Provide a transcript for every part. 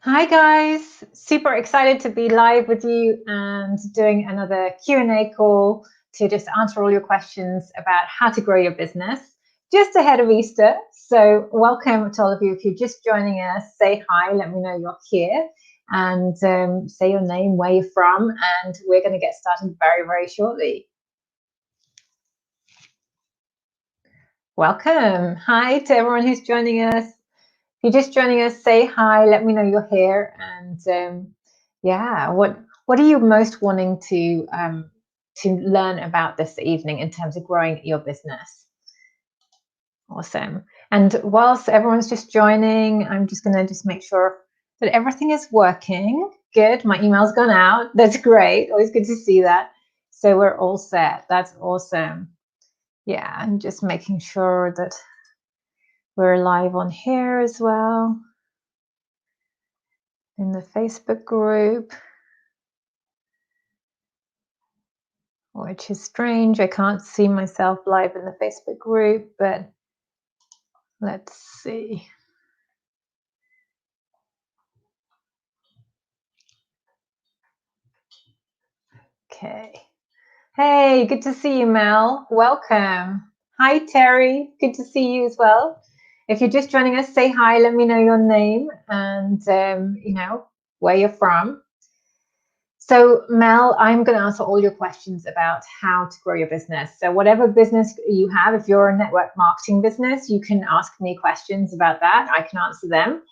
Hi guys, super excited to be live with you and doing another Q&A call to just answer all your questions about how to grow your business just ahead of Easter. So welcome to all of you. If you're just joining us, say hi, let me know you're here and say your name, where you're from, and we're going to get started very, very shortly. Welcome. Hi to everyone who's joining us. If you're just joining us, say hi, let me know you're here, and yeah, what are you most wanting to learn about this evening in terms of growing your business? Awesome. And whilst everyone's just joining, I'm just going to make sure that everything is working. Good. My email's gone out. That's great. Always good to see that. So we're all set. That's awesome. Yeah, I'm just making sure that we're live on here as well in the Facebook group, which is strange. I can't see myself live in the Facebook group, but let's see. Okay. Hey, good to see you, Mel. Welcome. Hi, Terry. Good to see you as well. If you're just joining us, say hi. Let me know your name and where you're from. So, Mel, I'm going to answer all your questions about how to grow your business. So, whatever business you have, if you're a network marketing business, you can ask me questions about that. I can answer them.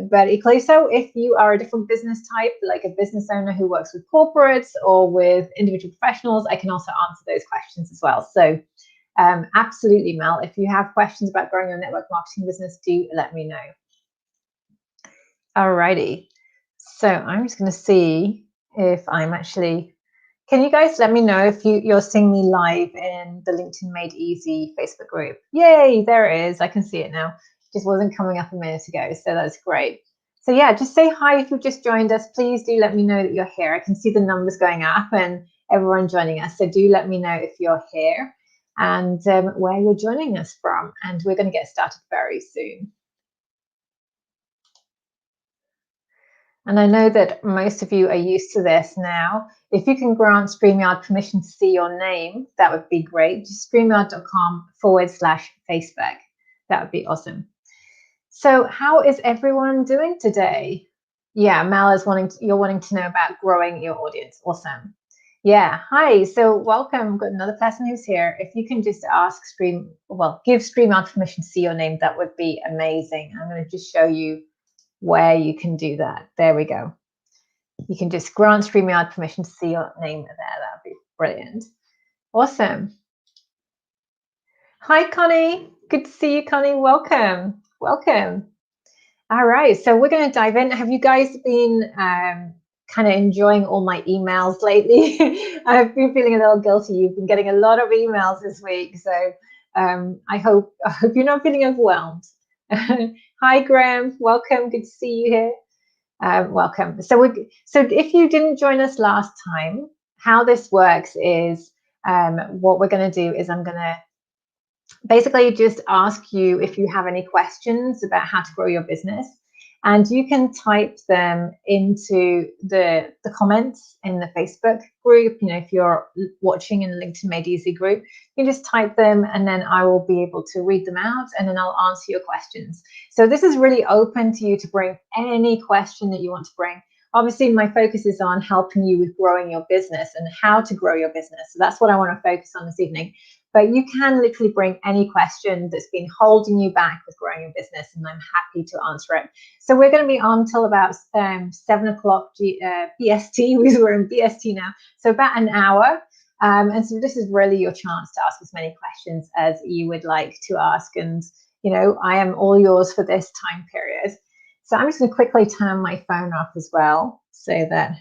But equally so, if you are a different business type, like a business owner who works with corporates or with individual professionals, I can also answer those questions as well. So, absolutely, Mel, if you have questions about growing your network marketing business, do let me know. Alrighty. So, I'm just going to see if I'm actually, can you guys let me know if you're seeing me live in the LinkedIn Made Easy Facebook group? Yay, there it is. I can see it now. It just wasn't coming up a minute ago, so that's great. So yeah, just say hi if you've just joined us. Please do let me know that you're here. I can see the numbers going up and everyone joining us. So do let me know if you're here and where you're joining us from. And we're going to get started very soon. And I know that most of you are used to this now. If you can grant StreamYard permission to see your name, that would be great. Just streamyard.com/Facebook. That would be awesome. So how is everyone doing today? Yeah, Mal is you're wanting to know about growing your audience. Awesome. Yeah, hi. So welcome. We've got another person who's here. If you can just give StreamYard permission to see your name, that would be amazing. I'm going to just show you where you can do that. There we go. You can just grant StreamYard permission to see your name there. That would be brilliant. Awesome. Hi, Connie. Good to see you, Connie. Welcome. Welcome. All right. So we're going to dive in. Have you guys been kind of enjoying all my emails lately? I've been feeling a little guilty. You've been getting a lot of emails this week. So I hope you're not feeling overwhelmed. Hi, Graham. Welcome. Good to see you here. Welcome. So if you didn't join us last time, how this works is what we're going to do is I'm going to basically just ask you if you have any questions about how to grow your business, and you can type them into the comments in the Facebook group. If you're watching in the LinkedIn Made Easy group, you can just type them and then I will be able to read them out and then I'll answer your questions. So this is really open to you to bring any question that you want to bring. Obviously, my focus is on helping you with growing your business and how to grow your business. So that's what I want to focus on this evening. But you can literally bring any question that's been holding you back with growing your business, and I'm happy to answer it. So we're going to be on till about 7 o'clock BST. We're in BST now, so about an hour. And so this is really your chance to ask as many questions as you would like to ask. And, I am all yours for this time period. So I'm just going to quickly turn my phone off as well so that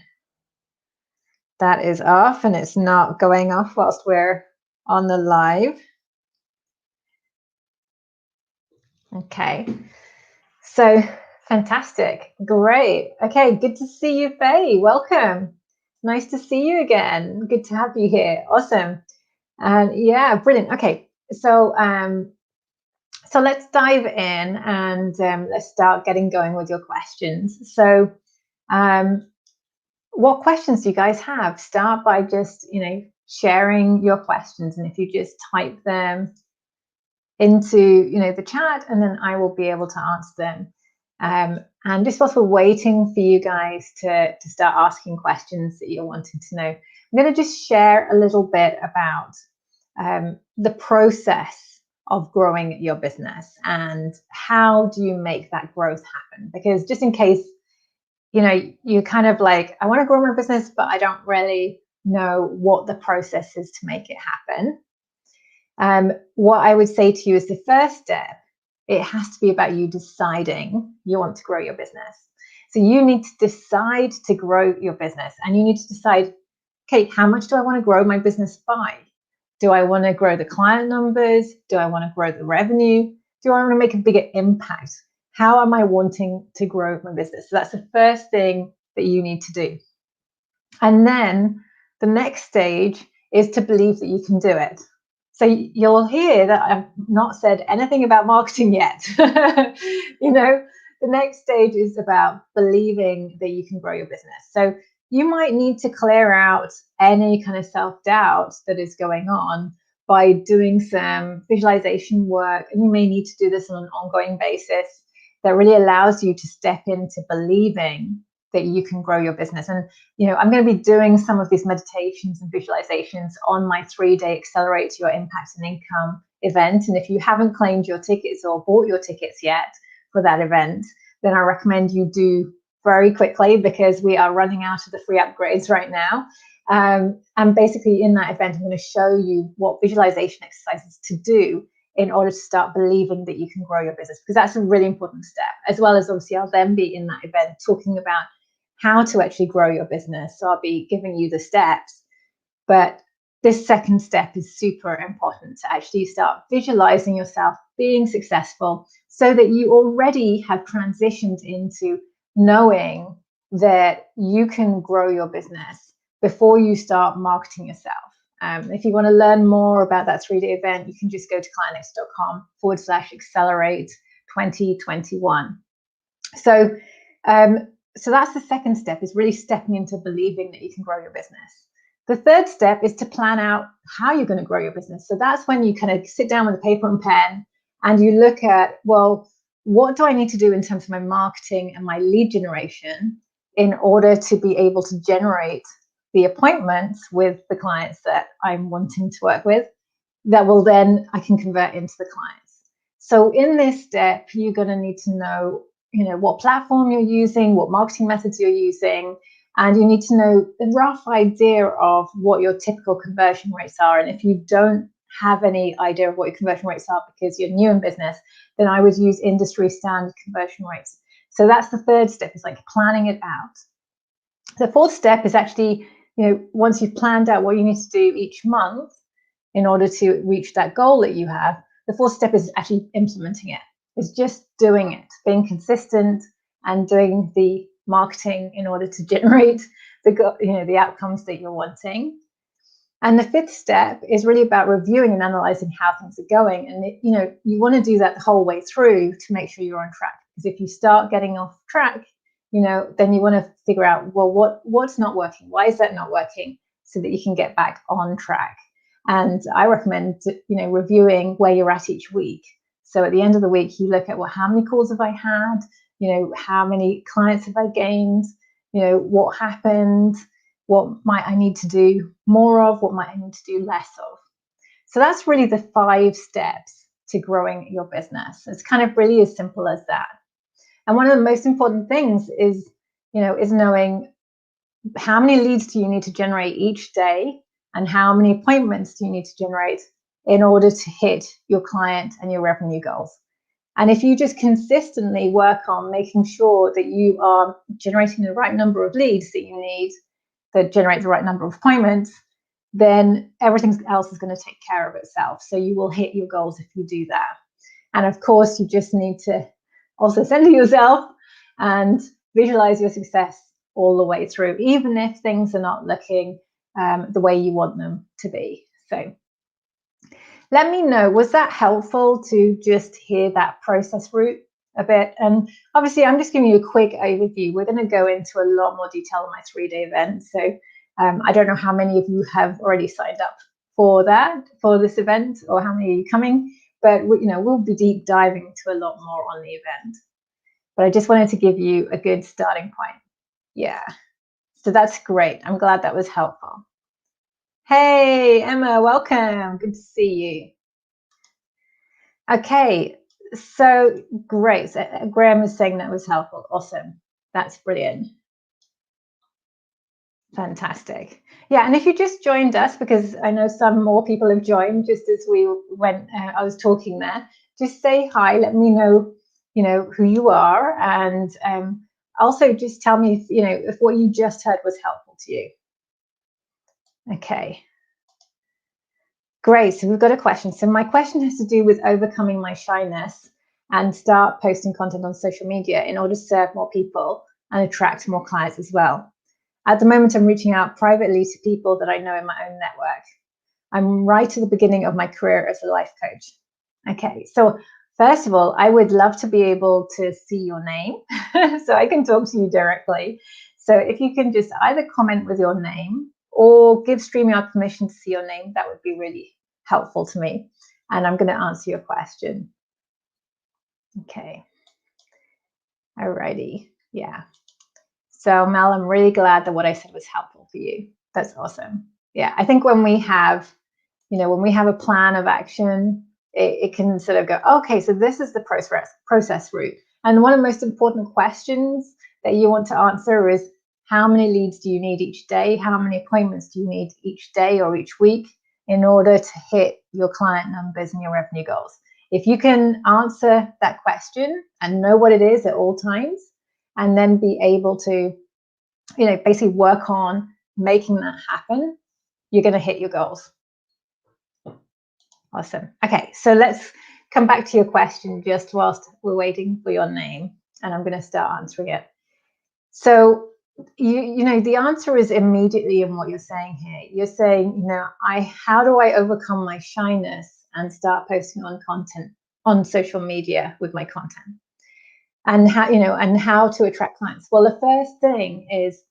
that is off and it's not going off whilst we're on the live. Okay, so fantastic, great. Okay, good to see you, Faye. Welcome. Nice to see you again. Good to have you here. Awesome. And yeah, brilliant. Okay, so So let's dive in and let's start getting going with your questions. So what questions do you guys have? Start by just, sharing your questions. And if you just type them into, the chat, and then I will be able to answer them. And just whilst we're waiting for you guys to start asking questions that you're wanting to know, I'm going to just share a little bit about the process of growing your business and how do you make that growth happen. Because just in case, you're kind of like, I want to grow my business, but I don't really know what the process is to make it happen. What I would say to you is the first step, it has to be about you deciding you want to grow your business. So you need to decide to grow your business, and you need to decide, okay, how much do I want to grow my business by? Do I want to grow the client numbers? Do I want to grow the revenue? Do I want to make a bigger impact? How am I wanting to grow my business? So that's the first thing that you need to do. And then the next stage is to believe that you can do it. So you'll hear that I've not said anything about marketing yet. The next stage is about believing that you can grow your business. So you might need to clear out any kind of self-doubt that is going on by doing some visualization work. And you may need to do this on an ongoing basis that really allows you to step into believing that you can grow your business. And, I'm going to be doing some of these meditations and visualizations on my 3-day Accelerate Your Impact and Income event. And if you haven't claimed your tickets or bought your tickets yet for that event, then I recommend you do very quickly, because we are running out of the free upgrades right now. And basically in that event, I'm going to show you what visualization exercises to do in order to start believing that you can grow your business, because that's a really important step. As well as, obviously, I'll then be in that event talking about how to actually grow your business. So I'll be giving you the steps, but this second step is super important, to actually start visualizing yourself being successful, so that you already have transitioned into knowing that you can grow your business before you start marketing yourself. If you want to learn more about that 3-day event, you can just go to clientnext.com/accelerate 2021. So that's the second step, is really stepping into believing that you can grow your business. The third step is to plan out how you're going to grow your business. So that's when you kind of sit down with a paper and pen and you look at, well, what do I need to do in terms of my marketing and my lead generation in order to be able to generate the appointments with the clients that I'm wanting to work with, that will then I can convert into the clients. So in this step, you're going to need to know, what platform you're using, what marketing methods you're using, and you need to know a rough idea of what your typical conversion rates are. And if you don't have any idea of what your conversion rates are because you're new in business, then I would use industry standard conversion rates. So that's the third step, is like planning it out. The fourth step is actually, once you've planned out what you need to do each month in order to reach that goal that you have, the fourth step is actually implementing it. It's just doing it, being consistent and doing the marketing in order to generate the outcomes that you're wanting. And the fifth step is really about reviewing and analyzing how things are going. And you want to do that the whole way through to make sure you're on track. Because if you start getting off track, then you want to figure out, well, what's not working? Why is that not working? So that you can get back on track. And I recommend, reviewing where you're at each week. So at the end of the week, you look at, well, how many calls have I had? How many clients have I gained? What happened? What might I need to do more of? What might I need to do less of? So that's really the 5 steps to growing your business. It's kind of really as simple as that. And one of the most important things is knowing how many leads do you need to generate each day, and how many appointments do you need to generate in order to hit your client and your revenue goals. And if you just consistently work on making sure that you are generating the right number of leads that you need, that generate the right number of appointments, then everything else is going to take care of itself. So you will hit your goals if you do that. And of course, you just need to also center yourself and visualize your success all the way through, even if things are not looking the way you want them to be. So Let me know, was that helpful to just hear that process route a bit? And obviously, I'm just giving you a quick overview. We're going to go into a lot more detail on my 3-day event. So I don't know how many of you have already signed up for this event, or how many are you coming, but we'll be deep diving into a lot more on the event. But I just wanted to give you a good starting point. Yeah, so that's great. I'm glad that was helpful. Hey, Emma, welcome. Good to see you. Okay, so great. So Graham is saying that was helpful. Awesome. That's brilliant. Fantastic. Yeah, and if you just joined us, because I know some more people have joined just as I was talking there, just say hi, let me know, who you are, and also just tell me if what you just heard was helpful to you. Okay. Great, so we've got a question. So my question has to do with overcoming my shyness and start posting content on social media in order to serve more people and attract more clients as well. At the moment, I'm reaching out privately to people that I know in my own network. I'm right at the beginning of my career as a life coach. Okay, so first of all, I would love to be able to see your name so I can talk to you directly. So if you can just either comment with your name or give StreamYard permission to see your name, that would be really helpful to me. And I'm going to answer your question. Okay. Alrighty. Yeah. So Mel, I'm really glad that what I said was helpful for you. That's awesome. Yeah, I think when we have a plan of action, it can sort of go, okay, so this is the process route. And one of the most important questions that you want to answer is, how many leads do you need each day? How many appointments do you need each day or each week in order to hit your client numbers and your revenue goals? If you can answer that question and know what it is at all times, and then be able to, basically work on making that happen, you're going to hit your goals. Awesome. Okay, so let's come back to your question just whilst we're waiting for your name, and I'm going to start answering it. So, the answer is immediately in what you're saying here. You're saying, how do I overcome my shyness and start posting on social media with my content? And how to attract clients? Well, the first thing is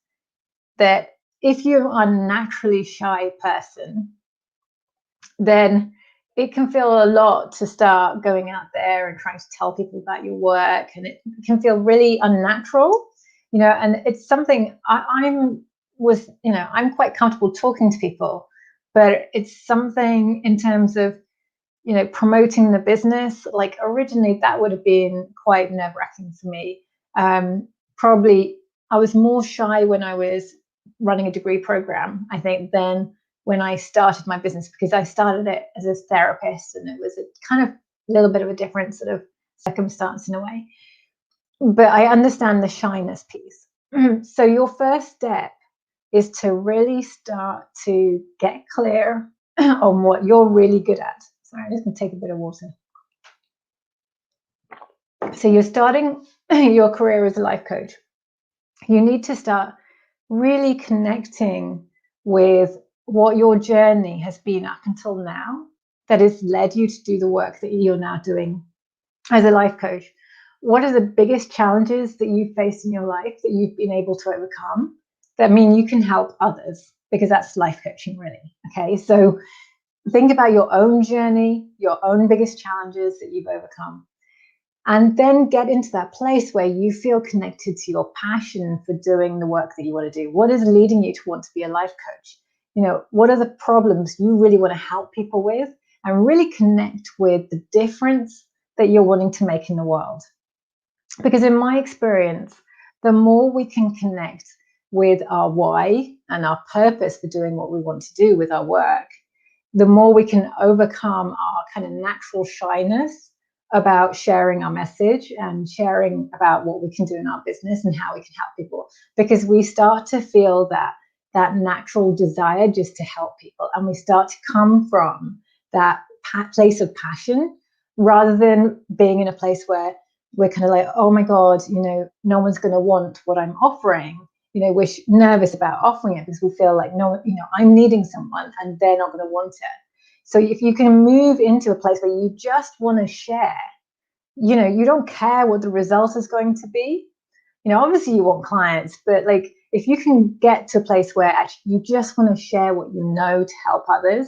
that if you're a naturally shy person, then it can feel a lot to start going out there and trying to tell people about your work, and it can feel really unnatural, and it's something I'm quite comfortable talking to people, but it's something in terms of promoting the business, like originally that would have been quite nerve-wracking for me. Probably I was more shy when I was running a degree program, I think, than when I started my business, because I started it as a therapist, and it was a kind of little bit of a different sort of circumstance in a way. But I understand the shyness piece. So your first step is to really start to get clear on what you're really good at. Sorry, I'm just going to take a bit of water. So you're starting your career as a life coach. You need to start really connecting with what your journey has been up until now that has led you to do the work that you're now doing as a life coach. What are the biggest challenges that you've faced in your life that you've been able to overcome that mean you can help others? Because that's life coaching, really. Okay, so think about your own journey, your own biggest challenges that you've overcome, and then get into that place where you feel connected to your passion for doing the work that you want to do. What is leading you to want to be a life coach? What are the problems you really want to help people with, and really connect with the difference that you're wanting to make in the world. Because in my experience, the more we can connect with our why and our purpose for doing what we want to do with our work, the more we can overcome our kind of natural shyness about sharing our message and sharing about what we can do in our business and how we can help people, because we start to feel that natural desire just to help people, and we start to come from that place of passion rather than being in a place where we're kind of like, oh my God, no one's going to want what I'm offering. We're nervous about offering it because we feel like, no, I'm needing someone and they're not going to want it. So if you can move into a place where you just want to share, you don't care what the result is going to be. Obviously you want clients, but like if you can get to a place where actually you just want to share what you know to help others,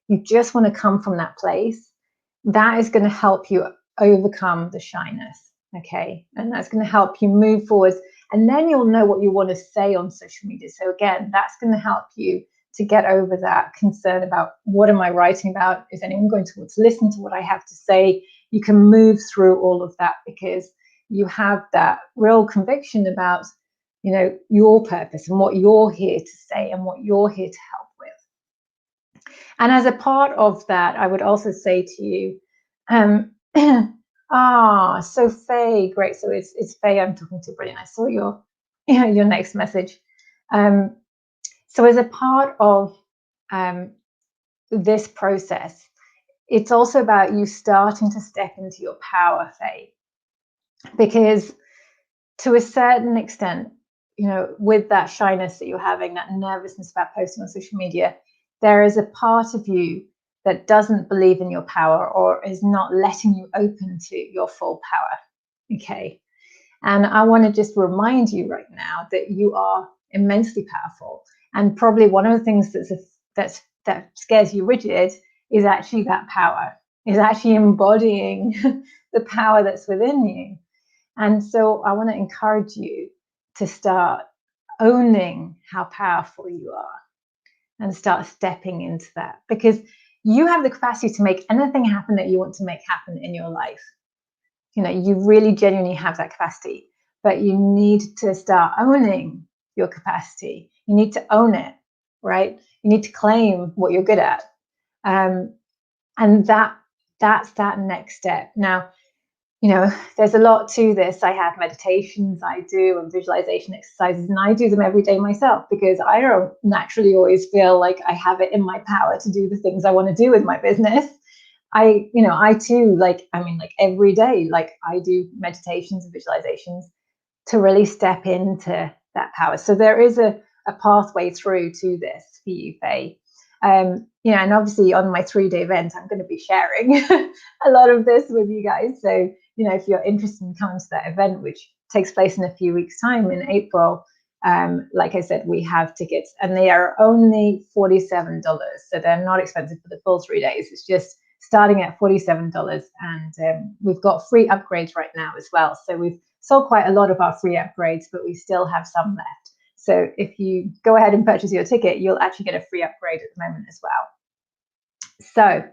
you just want to come from that place, that is going to help you overcome the shyness, okay? And that's going to help you move forwards, and then you'll know what you want to say on social media. So again, that's going to help you to get over that concern about what am I writing about? Is anyone going to want to listen to what I have to say? You can move through all of that because you have that real conviction about, your purpose and what you're here to say and what you're here to help with. And as a part of that, I would also say to you, so Faye, great. So it's Faye I'm talking to. Brilliant. I saw your next message. So as a part of this process, it's also about you starting to step into your power, Faye, because to a certain extent, with that shyness that you're having, that nervousness about posting on social media, there is a part of you that doesn't believe in your power or is not letting you open to your full power, okay? And I want to just remind you right now that you are immensely powerful. And probably one of the things that scares you rigid is actually that power, is actually embodying the power that's within you. And so I want to encourage you to start owning how powerful you are and start stepping into that, because you have the capacity to make anything happen that you want to make happen in your life. You really genuinely have that capacity, but you need to start owning your capacity. You need to own it, right? You need to claim what you're good at. And that's that next step. Now, there's a lot to this. I have meditations I do and visualization exercises, and I do them every day myself because I don't naturally always feel like I have it in my power to do the things I want to do with my business. I too, every day, I do meditations and visualizations to really step into that power. So there is a pathway through to this for you, Faye. And obviously on my 3-day event, I'm going to be sharing a lot of this with you guys. So, if you're interested in coming to that event, which takes place in a few weeks' time in April, like I said, we have tickets and they are only $47. So they're not expensive for the full 3 days. It's just starting at $47. And we've got free upgrades right now as well. So we've sold quite a lot of our free upgrades, but we still have some left. So if you go ahead and purchase your ticket, you'll actually get a free upgrade at the moment as well. So,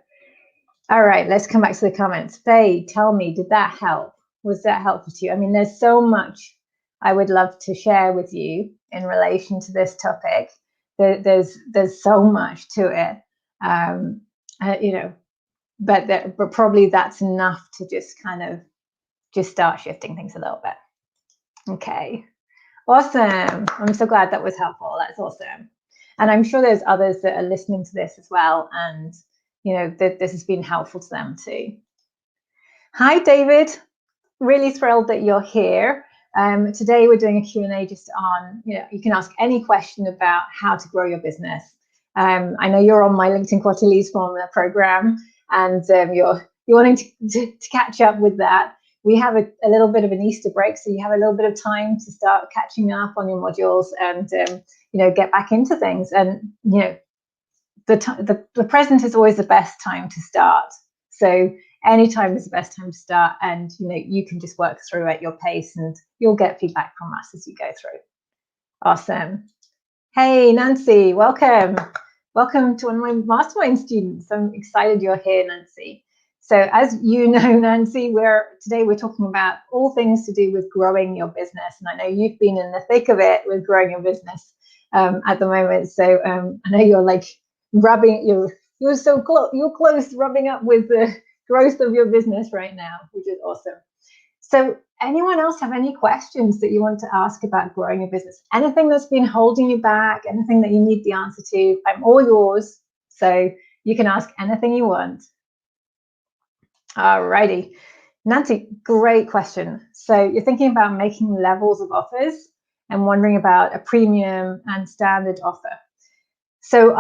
all right, let's come back to the comments. Faye, tell me, did that help? Was that helpful to you? I mean, there's so much I would love to share with you in relation to this topic. There's so much to it, but probably that's enough to just kind of start shifting things a little bit. Okay. Awesome. I'm so glad that was helpful. That's awesome. And I'm sure there's others that are listening to this as well. And, that this has been helpful to them too. Hi, David. Really thrilled that you're here. Today we're doing a Q&A just on, you can ask any question about how to grow your business. I know you're on my LinkedIn Quarterlies Formula program and you're wanting to catch up with that. We have a little bit of an Easter break, so you have a little bit of time to start catching up on your modules and get back into things. And the present is always the best time to start. So any time is the best time to start, and you can just work through at your pace, and you'll get feedback from us as you go through. Awesome. Hey, Nancy, welcome. Welcome to one of my mastermind students. I'm excited you're here, Nancy. So as you know, Nancy, today we're talking about all things to do with growing your business. And I know you've been in the thick of it with growing your business at the moment. So I know you're like you're so close, you're close rubbing up with the growth of your business right now, which is awesome. So anyone else have any questions that you want to ask about growing your business? Anything that's been holding you back, anything that you need the answer to, I'm all yours. So you can ask anything you want. Alrighty, Nancy, great question. So you're thinking about making levels of offers and wondering about a premium and standard offer. So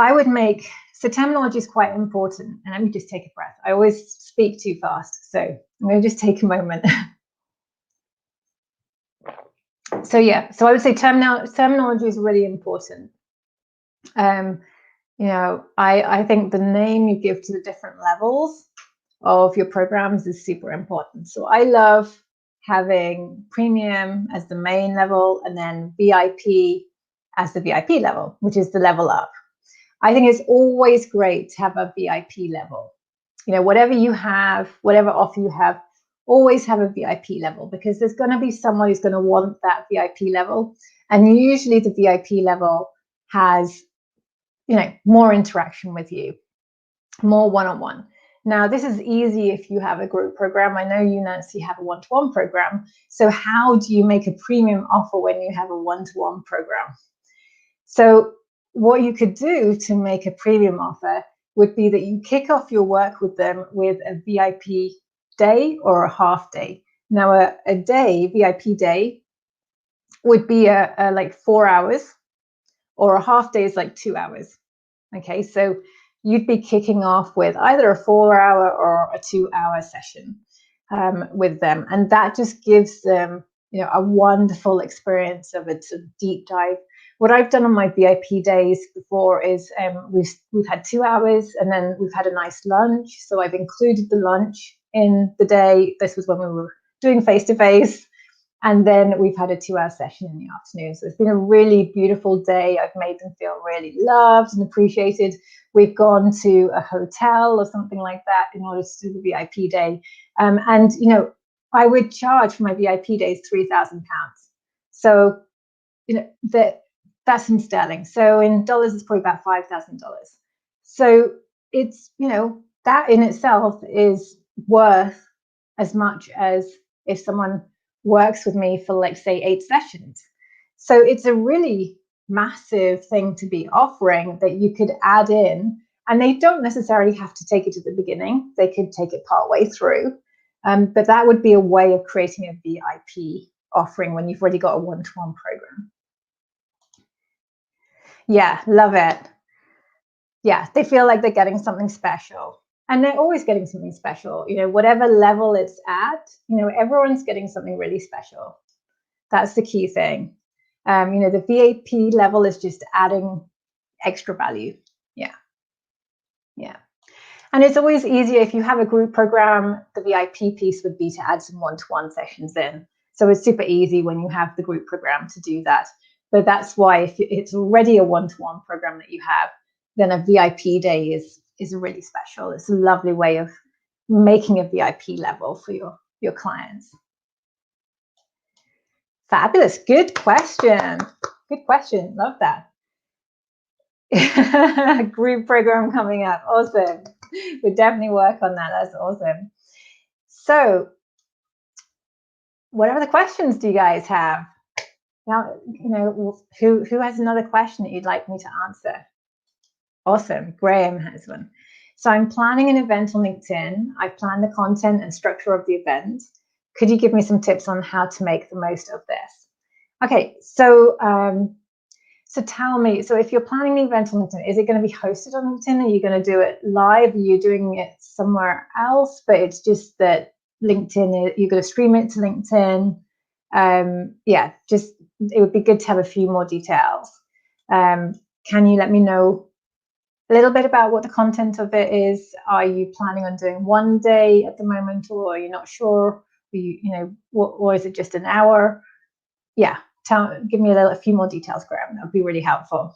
So terminology is quite important. And let me just take a breath. I always speak too fast, so I'm going to just take a moment. So yeah, so I would say terminology is really important. You know, I think the name you give to the different levels of your programs is super important. So I love having premium as the main level and then VIP as the VIP level, which is the level up. I think it's always great to have a VIP level. You know, whatever you have, whatever offer you have, always have a VIP level, because there's going to be someone who's going to want that VIP level. And usually the VIP level has, you know, more interaction with you, more one-on-one. Now, this is easy if you have a group program. I know you, Nancy, have a one-to-one program. So how do you make a premium offer when you have a one-to-one program? So what you could do to make a premium offer would be that you kick off your work with them with a VIP day or a half day. Now, a day, VIP day, would be a like 4 hours, or a half day is like 2 hours. Okay, so you'd be kicking off with either a 4-hour or a 2-hour session with them, and that just gives them, you know, a wonderful experience of a sort of deep dive. What I've done on my VIP days before is we've had 2 hours and then we've had a nice lunch. So I've included the lunch in the day. This was when we were doing face-to-face. And then we've had a 2-hour session in the afternoon. So it's been a really beautiful day. I've made them feel really loved and appreciated. We've gone to a hotel or something like that in order to do the VIP day. And, you know, I would charge for my VIP days £3,000. So, you know, that's in sterling. So in dollars, it's probably about $5,000. So it's, you know, that in itself is worth as much as if someone works with me for, like, say, 8 sessions. So it's a really massive thing to be offering that you could add in, and they don't necessarily have to take it at the beginning. They could take it part way through, but that would be a way of creating a VIP offering when you've already got a one-to-one program. Yeah, love it. Yeah, they feel like they're getting something special. And they're always getting something special, you know, whatever level it's at, you know, everyone's getting something really special. That's the key thing. You know, the VIP level is just adding extra value. Yeah. Yeah. And it's always easier if you have a group program. The VIP piece would be to add some one-to-one sessions in. So it's super easy when you have the group program to do that. But that's why if it's already a one-to-one program that you have, then a VIP day is really special. It's a lovely way of making a VIP level for your clients. Fabulous. Good question. Good question. Love that. Group program coming up. Awesome. We'll definitely work on that. That's awesome. So what other questions do you guys have? Now, you know, who has another question that you'd like me to answer? Awesome. Graham has one. So I'm planning an event on LinkedIn. I've planned the content and structure of the event. Could you give me some tips on how to make the most of this? Okay, so so tell me, so if you're planning the event on LinkedIn, is it going to be hosted on LinkedIn? Are you going to do it live? Are you doing it somewhere else? But it's just that LinkedIn, you're going to stream it to LinkedIn. Yeah, just it would be good to have a few more details. Can you let me know a little bit about what the content of it is? Are you planning on doing one day at the moment, or are you not sure? You know, or is it just an hour? Yeah, give me a few more details, Graham. That would be really helpful.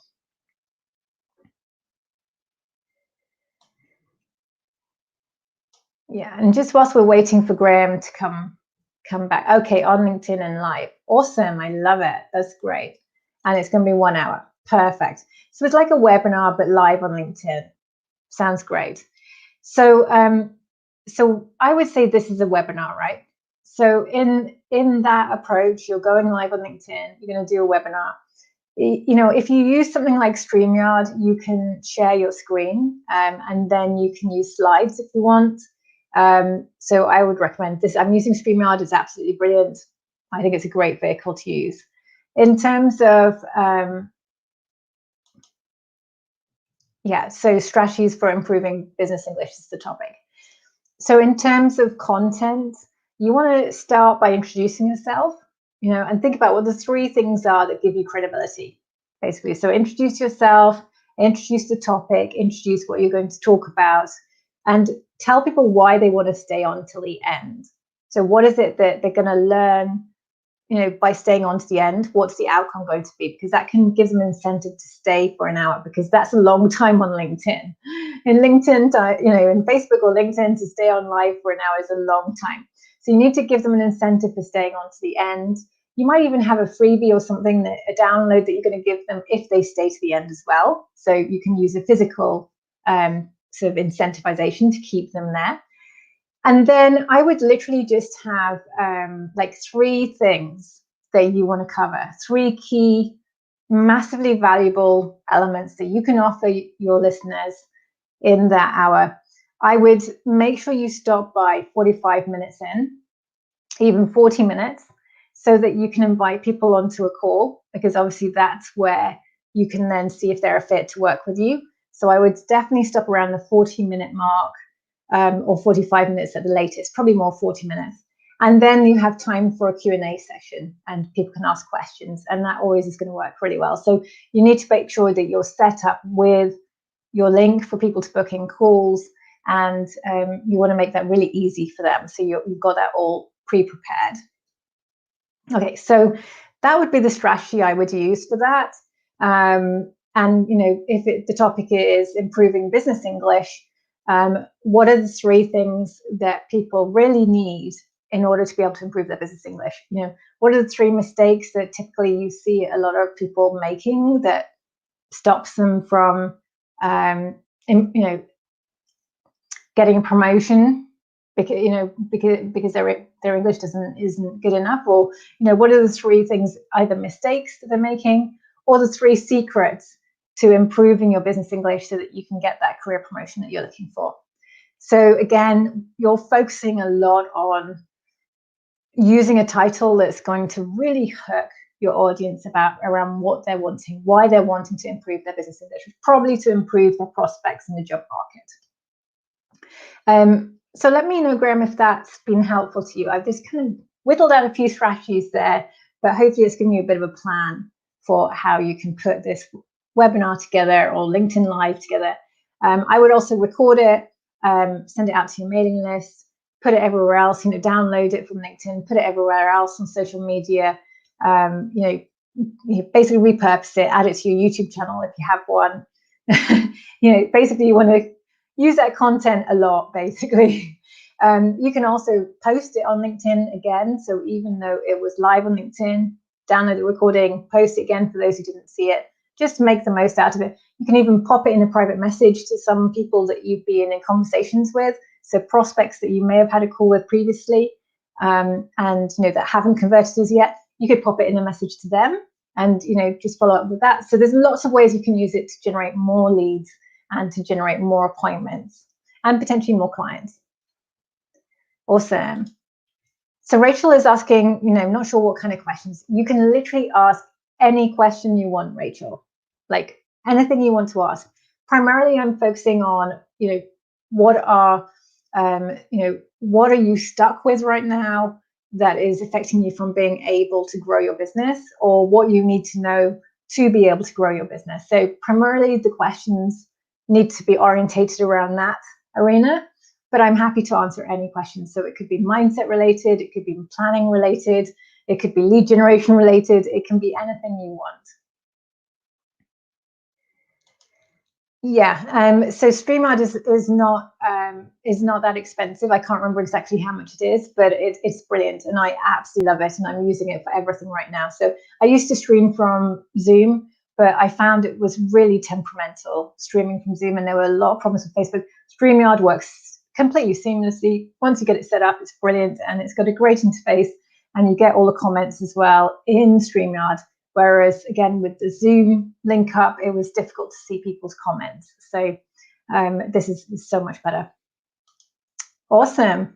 Yeah, and just whilst we're waiting for Graham to come back. Okay, on LinkedIn and live. Awesome, I love it. That's great. And it's going to be 1 hour. Perfect. So it's like a webinar, but live on LinkedIn. Sounds great. So so I would say this is a webinar, right? So in that approach, you're going live on LinkedIn, you're going to do a webinar. You know, if you use something like StreamYard, you can share your screen, and then you can use slides if you want. So I would recommend this. I'm using StreamYard. It's absolutely brilliant. I think it's a great vehicle to use. In terms of Yeah, so strategies for improving business English is the topic. So in terms of content, you want to start by introducing yourself, and think about what the 3 things are that give you credibility, basically. So introduce yourself, introduce the topic, introduce what you're going to talk about, and tell people why they want to stay on till the end. So what is it that they're going to learn, by staying on to the end? What's the outcome going to be? Because that can give them incentive to stay for an hour, because that's a long time on LinkedIn. In LinkedIn, in Facebook or LinkedIn, to stay on live for an hour is a long time. So you need to give them an incentive for staying on to the end. You might even have a freebie or something, a download that you're going to give them if they stay to the end as well. So you can use a physical sort of incentivization to keep them there. And then I would literally just have like 3 things that you want to cover, 3 key, massively valuable elements that you can offer your listeners in that hour. I would make sure you stop by 45 minutes in, even 40 minutes, so that you can invite people onto a call, because obviously that's where you can then see if they're a fit to work with you. So I would definitely stop around the 40-minute mark. Or 45 minutes at the latest, probably more 40 minutes. And then you have time for a Q&A session and people can ask questions, and that always is going to work really well. So you need to make sure that you're set up with your link for people to book in calls, and you want to make that really easy for them. So you've got that all pre-prepared. Okay, so that would be the strategy I would use for that. And if the topic is improving business English, what are the 3 things that people really need in order to be able to improve their business English? What are the 3 mistakes that typically you see a lot of people making that stops them from, getting a promotion because their English isn't good enough? Or what are the 3 things, either mistakes that they're making, or the 3 secrets to improving your business English so that you can get that career promotion that you're looking for? So again, you're focusing a lot on using a title that's going to really hook your audience around what they're wanting, why they're wanting to improve their business English, probably to improve their prospects in the job market. So let me know, Graham, if that's been helpful to you. I've just kind of whittled out a few strategies there, but hopefully it's given you a bit of a plan for how you can put this webinar together or LinkedIn Live together. I would also record it, send it out to your mailing list, put it everywhere else, download it from LinkedIn, put it everywhere else on social media, you basically repurpose it, add it to your YouTube channel if you have one. Basically you want to use that content a lot, basically. You can also post it on LinkedIn again. So even though it was live on LinkedIn, download the recording, post it again for those who didn't see it. Just make the most out of it. You can even pop it in a private message to some people that you've been in conversations with. So prospects that you may have had a call with previously, and that haven't converted as yet, you could pop it in a message to them and just follow up with that. So there's lots of ways you can use it to generate more leads and to generate more appointments and potentially more clients. Awesome. So Rachel is asking, not sure what kind of questions. You can literally ask any question you want, Rachel, like anything you want to ask. Primarily, I'm focusing on, what are you stuck with right now that is affecting you from being able to grow your business, or what you need to know to be able to grow your business. So primarily the questions need to be orientated around that arena, but I'm happy to answer any questions. So it could be mindset related, it could be planning related, it could be lead generation related, it can be anything you want. Yeah, so StreamYard is not that expensive. I can't remember exactly how much it is, but it's brilliant, and I absolutely love it, and I'm using it for everything right now. So I used to stream from Zoom, but I found it was really temperamental streaming from Zoom, and there were a lot of problems with Facebook. StreamYard works completely seamlessly. Once you get it set up, it's brilliant, and it's got a great interface, and you get all the comments as well in StreamYard. Whereas again, with the Zoom link up, it was difficult to see people's comments. So this is so much better. Awesome.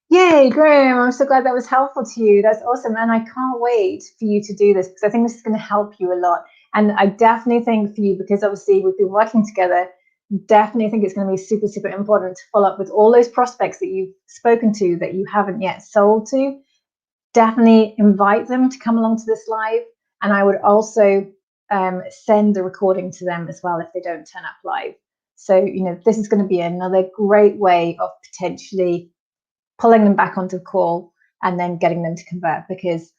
Yay, Graham, I'm so glad that was helpful to you. That's awesome. And I can't wait for you to do this, because I think this is going to help you a lot. And I definitely think for you, because obviously we've been working together, definitely think it's going to be super, super important to follow up with all those prospects that you've spoken to that you haven't yet sold to. Definitely invite them to come along to this live. And I would also send the recording to them as well if they don't turn up live. So, this is going to be another great way of potentially pulling them back onto the call and then getting them to convert, because,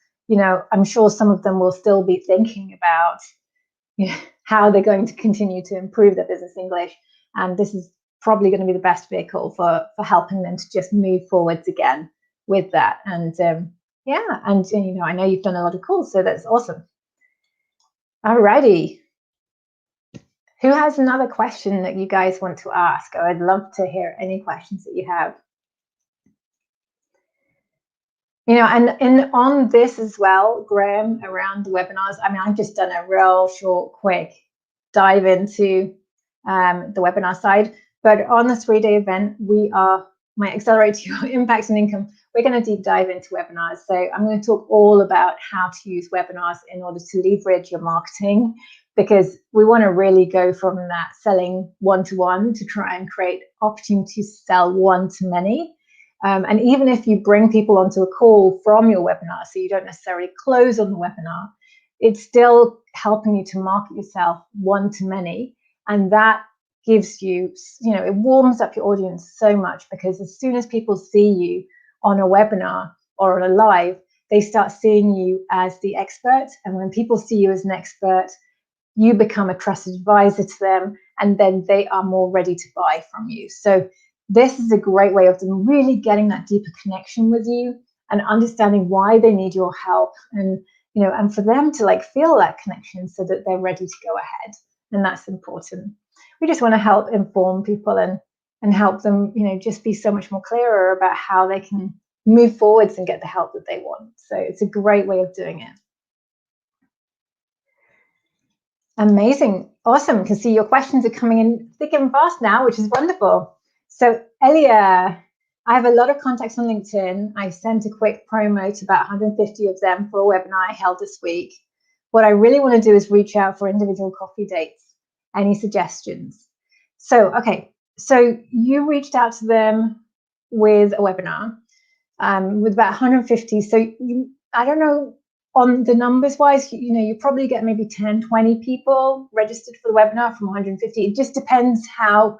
I'm sure some of them will still be thinking about how they're going to continue to improve their business English. And this is probably going to be the best vehicle for helping them to just move forwards again with that. And I know you've done a lot of calls, so that's awesome. Alrighty. Who has another question that you guys want to ask? I'd love to hear any questions that you have. And on this as well, Graham, around the webinars, I've just done a real short, quick dive into the webinar side. But on the 3-day event, we are my Accelerate Your Impact and Income. We're going to deep dive into webinars. So I'm going to talk all about how to use webinars in order to leverage your marketing, because we want to really go from that selling one-to-one to try and create opportunities to sell one-to-many. And even if you bring people onto a call from your webinar, so you don't necessarily close on the webinar, it's still helping you to market yourself one-to-many. And that gives you, it warms up your audience so much, because as soon as people see you on a webinar or on a live, they start seeing you as the expert. And when people see you as an expert, you become a trusted advisor to them, and then they are more ready to buy from you. So this is a great way of them really getting that deeper connection with you and understanding why they need your help, and and for them to feel that connection so that they're ready to go ahead. And that's important. We just want to help inform people and help them, just be so much more clearer about how they can move forwards and get the help that they want. So it's a great way of doing it. Amazing. Awesome. Can see your questions are coming in thick and fast now, which is wonderful. So Elia, I have a lot of contacts on LinkedIn. I sent a quick promo to about 150 of them for a webinar I held this week. What I really want to do is reach out for individual coffee dates. Any suggestions? So, okay. So you reached out to them with a webinar with about 150. So I don't know, on the numbers wise, you probably get maybe 10, 20 people registered for the webinar from 150. It just depends how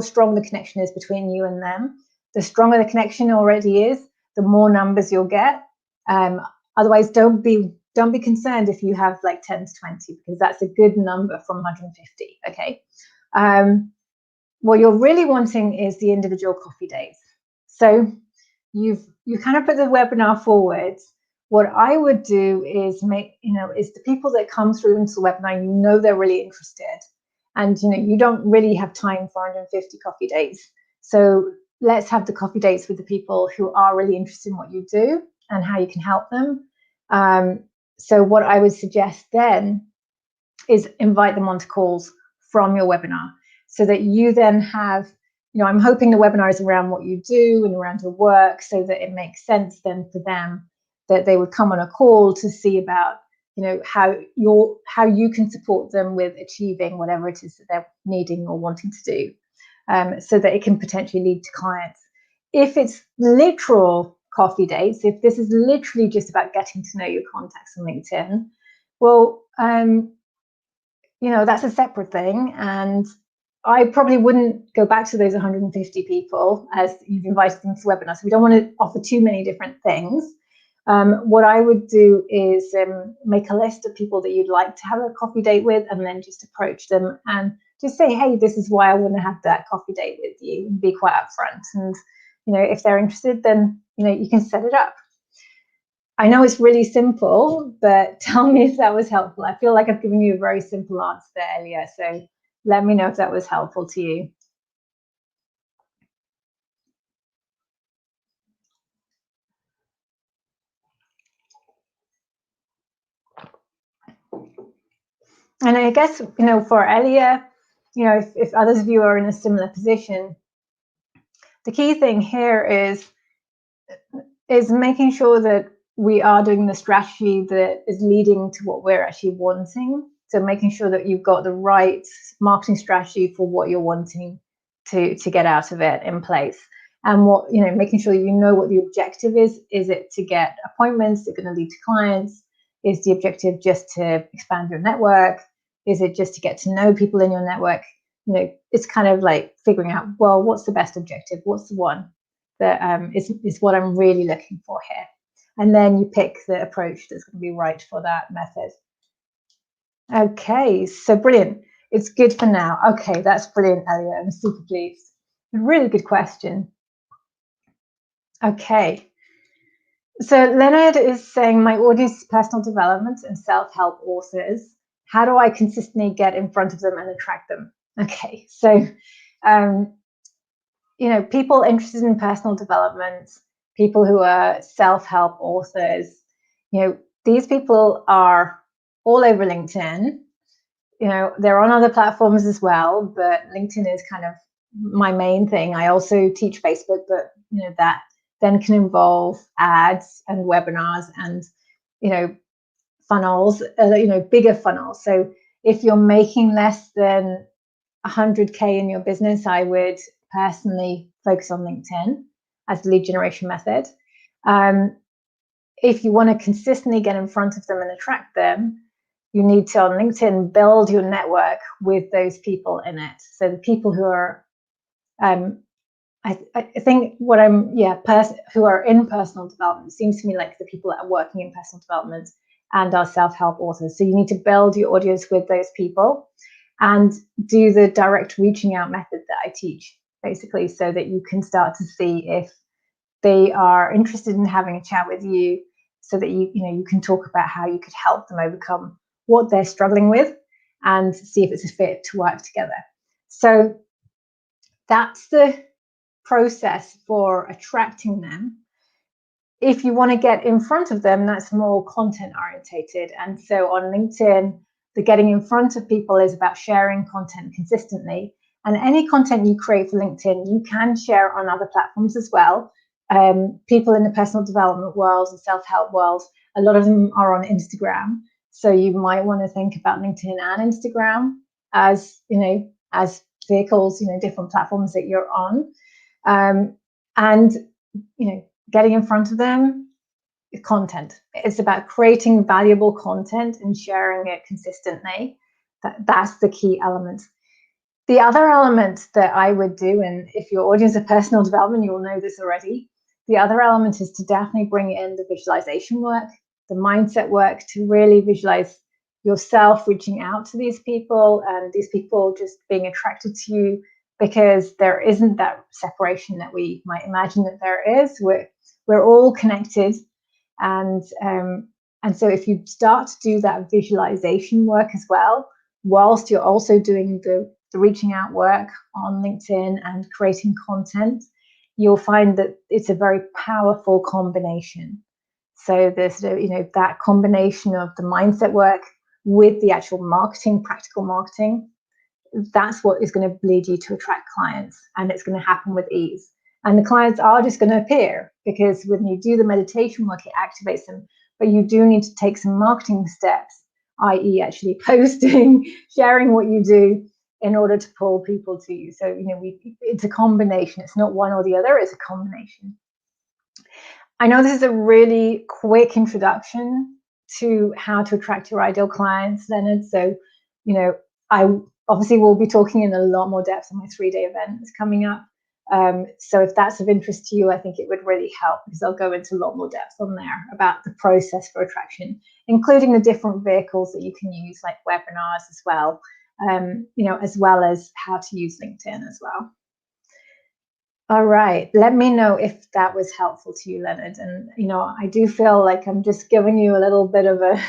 strong the connection is between you and them. The stronger the connection already is, the more numbers you'll get. Otherwise, don't be concerned if you have 10 to 20, because that's a good number from 150. Okay. What you're really wanting is the individual coffee dates. So you kind of put the webinar forward. What I would do is is the people that come through into the webinar, they're really interested, and you don't really have time for 150 coffee dates. So let's have the coffee dates with the people who are really interested in what you do and how you can help them. So what I would suggest then is invite them onto calls from your webinar, so that you then have, I'm hoping the webinar is around what you do and around your work, so that it makes sense then for them that they would come on a call to see about, how you can support them with achieving whatever it is that they're needing or wanting to do, so that it can potentially lead to clients. If it's literal coffee dates, if this is literally just about getting to know your contacts on LinkedIn, well, that's a separate thing. And I probably wouldn't go back to those 150 people as you've invited them to the webinar. So we don't want to offer too many different things. What I would do is make a list of people that you'd like to have a coffee date with, and then just approach them and just say, hey, this is why I want to have that coffee date with you, and be quite upfront. And, if they're interested, then, you can set it up. I know it's really simple, but tell me if that was helpful. I feel like I've given you a very simple answer there, Elia. So let me know if that was helpful to you. And I guess, for Elia, if others of you are in a similar position, the key thing here is making sure that we are doing the strategy that is leading to what we're actually wanting. So making sure that you've got the right marketing strategy for what you're wanting to get out of it in place. And what, making sure you know what the objective is. Is it to get appointments? Is it going to lead to clients? Is the objective just to expand your network? Is it just to get to know people in your network? It's kind of like figuring out, well, what's the best objective? What's the one that is what I'm really looking for here? And then you pick the approach that's going to be right for that method. Okay, so brilliant. It's good for now. Okay, that's brilliant, Elliot. I'm super pleased. Really good question. Okay. So Leonard is saying, my audience is personal development and self-help authors. How do I consistently get in front of them and attract them? Okay, so, people interested in personal development, people who are self-help authors, these people are all over LinkedIn. They're on other platforms as well, but LinkedIn is kind of my main thing. I also teach Facebook, but that then can involve ads and webinars and funnels, bigger funnels. So if you're making less than 100K in your business, I would personally focus on LinkedIn as the lead generation method. If you want to consistently get in front of them and attract them, you need to, on LinkedIn, build your network with those people in it. So the people who are, I think who are in personal development, seems to me like the people that are working in personal development and are self-help authors. So you need to build your audience with those people and do the direct reaching out method that I teach, basically, so that you can start to see if they are interested in having a chat with you, so that you can talk about how you could help them overcome what they're struggling with and see if it's a fit to work together. So that's the process for attracting them. If you want to get in front of them, that's more content orientated. And so on LinkedIn, the getting in front of people is about sharing content consistently. And any content you create for LinkedIn, you can share on other platforms as well. People in the personal development world and self-help world, a lot of them are on Instagram. So you might want to think about LinkedIn and Instagram as, as vehicles, different platforms that you're on. And, getting in front of them, content. It's about creating valuable content and sharing it consistently. That's the key element. The other element that I would do, and if your audience is personal development, you will know this already. The other element is to definitely bring in the visualization work, the mindset work, to really visualize yourself reaching out to these people and these people just being attracted to you, because there isn't that separation that we might imagine that there is. We're all connected, and so if you start to do that visualization work as well, whilst you're also doing the reaching out work on LinkedIn and creating content, you'll find that it's a very powerful combination. So there's that combination of the mindset work with the actual marketing, practical marketing. That's what is going to lead you to attract clients, and it's going to happen with ease. And the clients are just going to appear, because when you do the meditation work, it activates them. But you do need to take some marketing steps, i.e. actually posting, sharing what you do in order to pull people to you. So, it's a combination. It's not one or the other, it's a combination. I know this is a really quick introduction to how to attract your ideal clients, Leonard. So, I obviously will be talking in a lot more depth on my 3-day event that's coming up. So if that's of interest to you, I think it would really help, because I'll go into a lot more depth on there about the process for attraction, including the different vehicles that you can use, like webinars as well, as well as how to use LinkedIn as well. All right, let me know if that was helpful to you, Leonard. And, I do feel like I'm just giving you a little bit of a,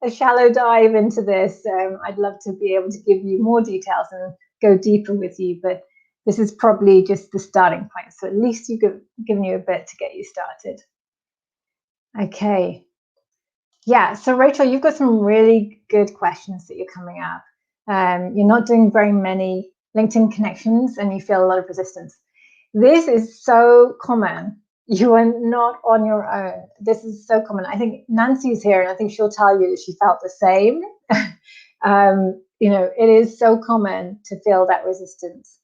a shallow dive into this. I'd love to be able to give you more details and go deeper with you, but this is probably just the starting point. So at least you've given you a bit to get you started. Okay. Yeah, so Rachel, you've got some really good questions that you're coming up. You're not doing very many LinkedIn connections and you feel a lot of resistance. This is so common. You are not on your own. This is so common. I think Nancy's here, and I think she'll tell you that she felt the same. It is so common to feel that resistance.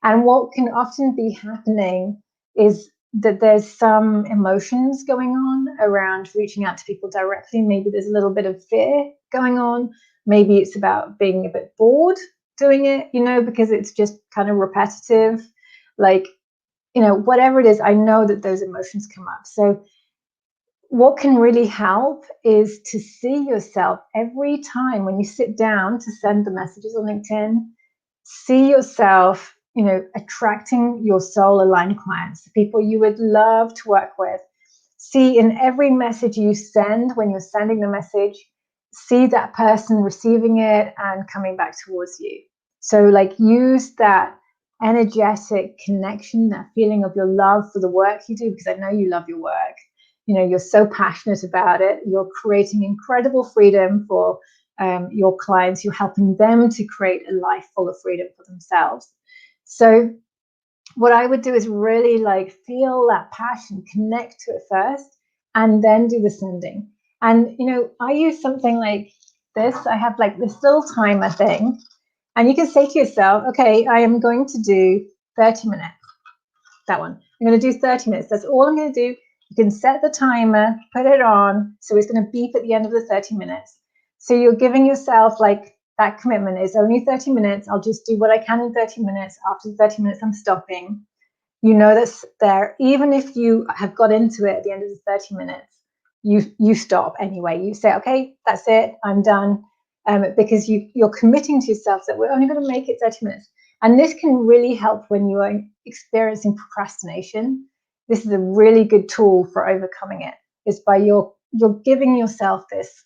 And what can often be happening is that there's some emotions going on around reaching out to people directly. Maybe there's a little bit of fear going on. Maybe it's about being a bit bored doing it, because it's just kind of repetitive. Like, whatever it is, I know that those emotions come up. So what can really help is to see yourself every time when you sit down to send the messages on LinkedIn, see yourself, attracting your soul aligned clients, the people you would love to work with. See in every message you send, when you're sending the message, see that person receiving it and coming back towards you. So like use that energetic connection, that feeling of your love for the work you do, because I know you love your work. You're so passionate about it. You're creating incredible freedom for your clients. You're helping them to create a life full of freedom for themselves. So what I would do is really feel that passion, connect to it first, and then do the sending. And, I use something like this. I have this little timer thing, and you can say to yourself, okay, I am going to do 30 minutes. That one. I'm going to do 30 minutes. That's all I'm going to do. You can set the timer, put it on, so it's going to beep at the end of the 30 minutes. So you're giving yourself that commitment is only 30 minutes. I'll just do what I can in 30 minutes. After the 30 minutes, I'm stopping. That's there. Even if you have got into it at the end of the 30 minutes, you stop anyway. You say, okay, that's it. I'm done. Because you're committing to yourself that we're only going to make it 30 minutes. And this can really help when you are experiencing procrastination. This is a really good tool for overcoming it. It's by you're giving yourself this.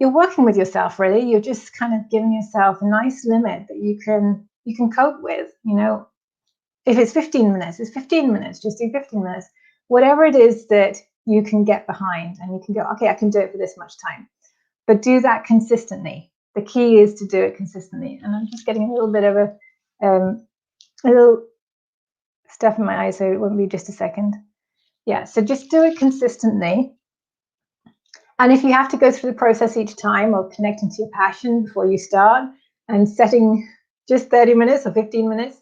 You're working with yourself, really. You're just kind of giving yourself a nice limit that you can cope with. If it's 15 minutes, it's 15 minutes. Just do 15 minutes. Whatever it is that you can get behind, and you can go, okay, I can do it for this much time. But do that consistently. The key is to do it consistently. And I'm just getting a little bit of a little stuff in my eye, so it won't be just a second. Yeah, so just do it consistently. And if you have to go through the process each time of connecting to your passion before you start and setting just 30 minutes or 15 minutes,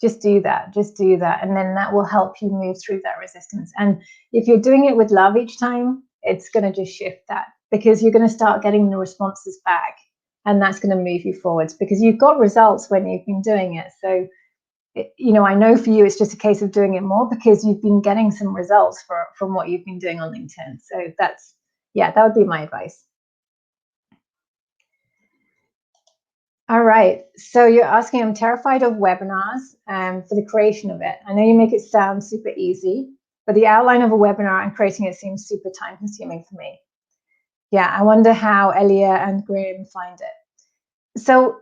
just do that. And then that will help you move through that resistance. And if you're doing it with love each time, it's going to just shift that, because you're going to start getting the responses back, and that's going to move you forwards, because you've got results when you've been doing it. So, I know for you, it's just a case of doing it more because you've been getting some results from what you've been doing on LinkedIn. So that would be my advice. All right. So you're asking, I'm terrified of webinars for the creation of it. I know you make it sound super easy, but the outline of a webinar and creating it seems super time consuming for me. Yeah, I wonder how Elia and Graham find it. So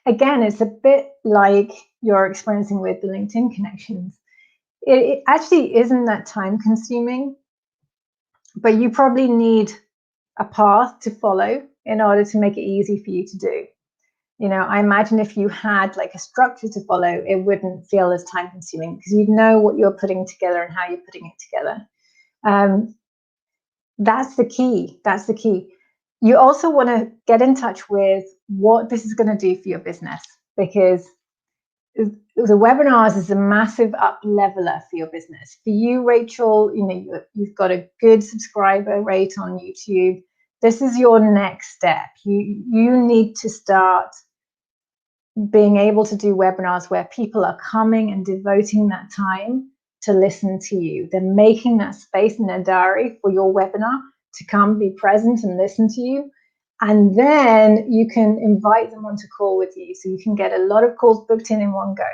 again, it's a bit like you're experiencing with the LinkedIn connections. It actually isn't that time consuming, but you probably need a path to follow in order to make it easy for you to do. I imagine if you had a structure to follow, it wouldn't feel as time consuming, because you know what you're putting together and how you're putting it together. That's the key. You also want to get in touch with what this is going to do for your business, because the webinars is a massive up leveler for your business. For you, Rachel, you've got a good subscriber rate on YouTube. This is your next step. You need to start being able to do webinars where people are coming and devoting that time to listen to you. They're making that space in their diary for your webinar to come, be present and listen to you. And then you can invite them onto call with you. So you can get a lot of calls booked in one go.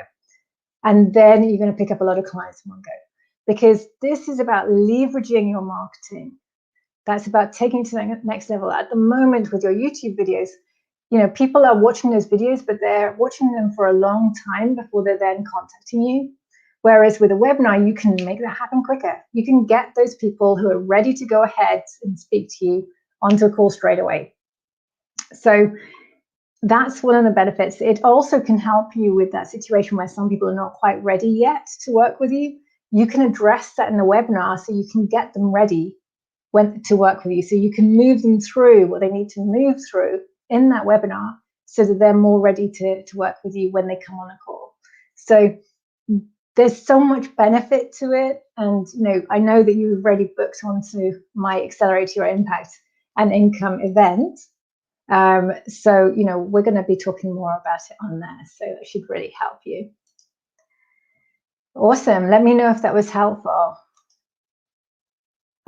And then you're going to pick up a lot of clients in one go. Because this is about leveraging your marketing. That's about taking it to the next level. At the moment with your YouTube videos, people are watching those videos, but they're watching them for a long time before they're then contacting you. Whereas with a webinar, you can make that happen quicker. You can get those people who are ready to go ahead and speak to you onto a call straight away. So that's one of the benefits. It also can help you with that situation where some people are not quite ready yet to work with you. you can address that in the webinar so you can get them ready to work with you. So you can move them through what they need to move through in that webinar so that they're more ready to work with you when they come on a call. So there's so much benefit to it. And, I know that you've already booked onto my Accelerate Your Impact and Income event. So, we're going to be talking more about it on there. So that should really help you. Awesome. Let me know if that was helpful.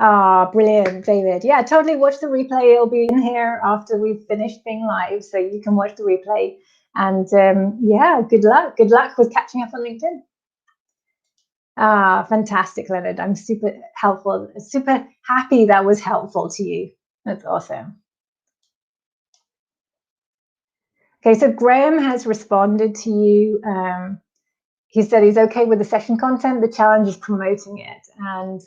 Ah, brilliant, David. Yeah, totally watch the replay. It'll be in here after we've finished being live, so you can watch the replay. And yeah, good luck. Good luck with catching up on LinkedIn. Ah, fantastic, Leonard. I'm super helpful, super happy that was helpful to you. That's awesome. Okay, so Graham has responded to you. He said he's okay with the session content. The challenge is promoting it. And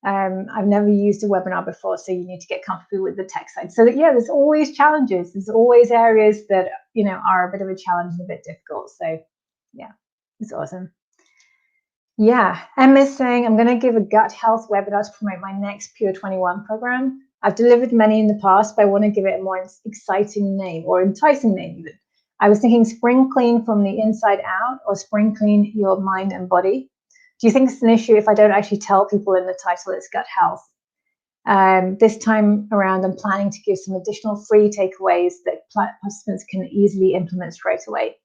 I've never used a webinar before, so you need to get comfortable with the tech side. So yeah, there's always challenges. There's always areas that, are a bit of a challenge and a bit difficult. So yeah, it's awesome. Yeah, Emma's saying, I'm going to give a gut health webinar to promote my next Pure 21 program. I've delivered many in the past, but I want to give it a more exciting name or enticing name even. I was thinking spring clean from the inside out or spring clean your mind and body. Do you think it's an issue if I don't actually tell people in the title it's gut health? This time around, I'm planning to give some additional free takeaways that participants can easily implement straight away.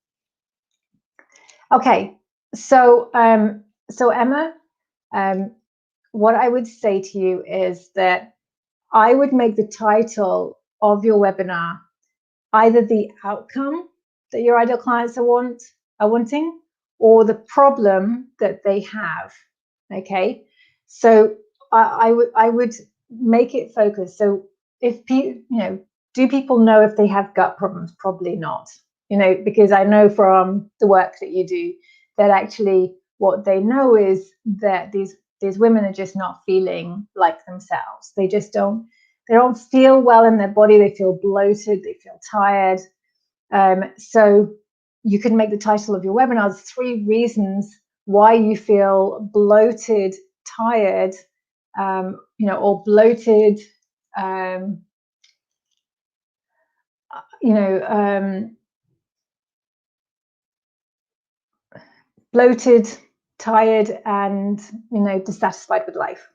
Okay, so Emma, what I would say to you is that I would make the title of your webinar either the outcome that your ideal clients are wanting, or the problem that they have. Okay, so I would make it focused. So if do people know if they have gut problems? Probably not. Because I know from the work that you do that actually what they know is that these women are just not feeling like themselves. They just don't feel well in their body. They feel bloated. They feel tired. So you can make the title of your webinar 3 reasons why you feel bloated, tired, or bloated, bloated, tired, and dissatisfied with life.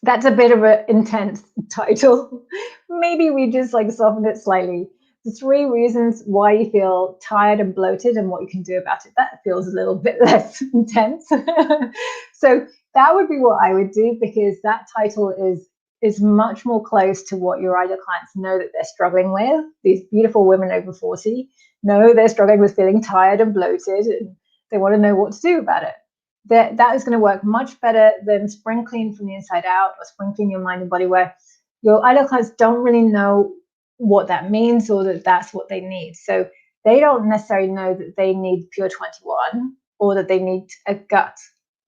That's a bit of an intense title. Maybe we just softened it slightly. The 3 reasons why you feel tired and bloated and what you can do about it. That feels a little bit less intense. So that would be what I would do, because that title is much more close to what your ideal clients know that they're struggling with. These beautiful women over 40 know they're struggling with feeling tired and bloated, and they want to know what to do about it. That is going to work much better than spring clean from the inside out or spring clean your mind and body, where your ideal clients don't really know what that means or that that's what they need. So they don't necessarily know that they need Pure 21 or that they need a gut,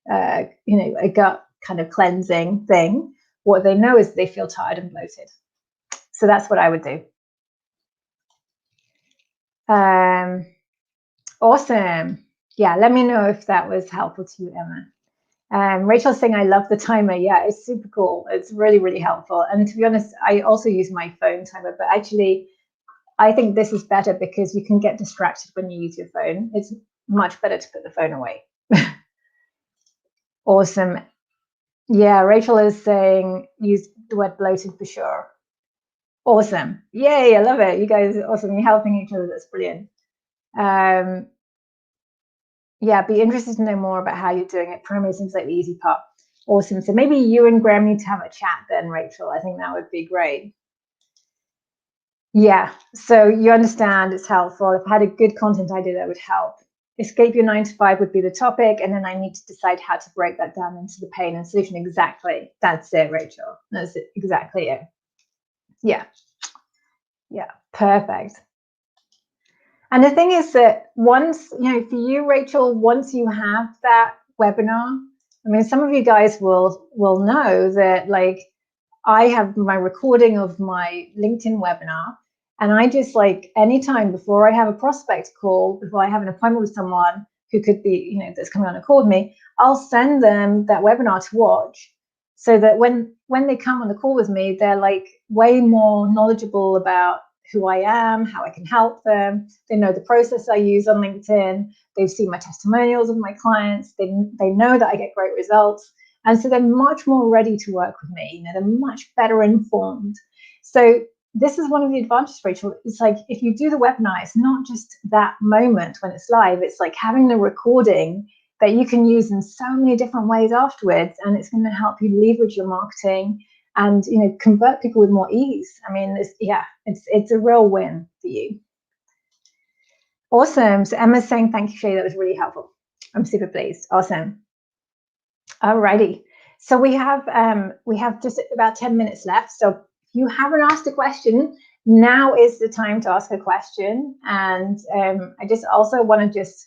a gut kind of cleansing thing. What they know is they feel tired and bloated. So that's what I would do. Awesome. Yeah, let me know if that was helpful to you, Emma. Rachel's saying, I love the timer. Yeah, it's super cool. It's really, really helpful. And to be honest, I also use my phone timer, but actually, I think this is better because you can get distracted when you use your phone. It's much better to put the phone away. Awesome. Yeah, Rachel is saying, use the word bloated for sure. Awesome. Yay, I love it. You guys are awesome. You're helping each other. That's brilliant. Yeah, be interested to know more about how you're doing it. Promo seems like the easy part. Awesome. So maybe you and Graham need to have a chat then, Rachel. I think that would be great. Yeah, so you understand it's helpful. If I had a good content idea, that would help. Escape your 9 to 5 would be the topic, and then I need to decide how to break that down into the pain and solution. Exactly. That's it, Rachel. That's it. Exactly it. Yeah. Yeah, perfect. And the thing is that once, for you, Rachel, once you have that webinar, I mean, some of you guys will know that I have my recording of my LinkedIn webinar, and I just anytime before I have a prospect call, before I have an appointment with someone, who could be, you know, that's coming on a call with me, I'll send them that webinar to watch, so that when they come on the call with me, they're like way more knowledgeable about who I am, how I can help them. They know the process I use on LinkedIn. They've seen my testimonials of my clients. They know that I get great results. And so they're much more ready to work with me. You know, they're much better informed. So this is one of the advantages, Rachel. It's like, if you do the webinar, it's not just that moment when it's live. It's like having the recording that you can use in so many different ways afterwards, and it's going to help you leverage your marketing and, you know, convert people with more ease. I mean, it's a real win for you. Awesome. So Emma's saying, thank you, Shelley, that was really helpful. I'm super pleased. Awesome. Alrighty. So we have just about 10 minutes left. So if you haven't asked a question, now is the time to ask a question. And I just also want to just